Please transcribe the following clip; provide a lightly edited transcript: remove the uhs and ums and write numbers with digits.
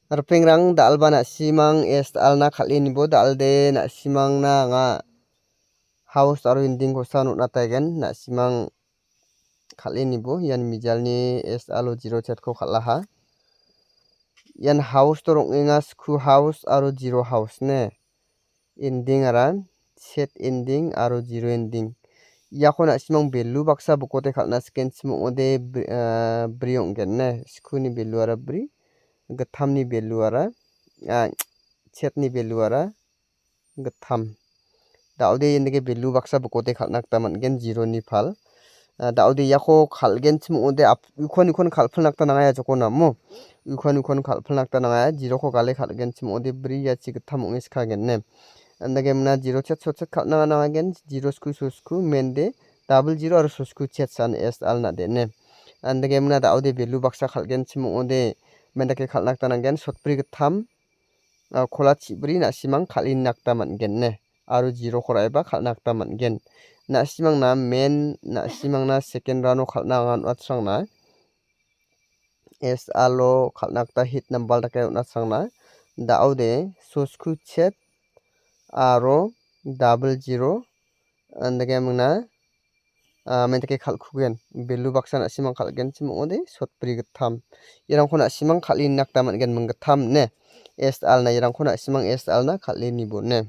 Arpengrang dal bana simang est alna khalini bo dalde na simang na nga house aro inding ko sanut na tagen na simang khalini bo yan mijalni est alo 0 chat ko khalaha yan house to rongenga sku house aro 0 house ne ending aran set ending aro 0 ending yakho na simang value baksa bukote khalna scan simong ode briong genne skuni value ara bri gathamni value ara setni value ara gatham daude yendege value baksa bukote khalna taman gen 0 ni phal daude yakho khalgen simong ode ukon khalphlnak ta nangaya jokona mo ukon khalphlnak ta nangaya 0 ko gale khalgen simong ode bri yachi gatham ongis khagen ne andage mna 0 chat so chat khalna nangagen 0 sku mende double 0 aro sku chat san est alna de ne andage mna daude value baksa khalgen simong ode mendake khalnak ta nangen sotpri gatham khola chibri na simang khalin nakta mangen ne aro 0 khoraiba khalnak ta mangen na simang na main na simang na second rano khalna ngan atsangna est alo khalnak ta hit number ta kai atsangna daude sosku chat aro double 0 andage mna mentake khalkhugen value baksa na simang khalgen simong ode sotpri gatham irangkho na simang khalin nakta mangen manggatham ne est alna irangkho na simang est alna khalini bo ne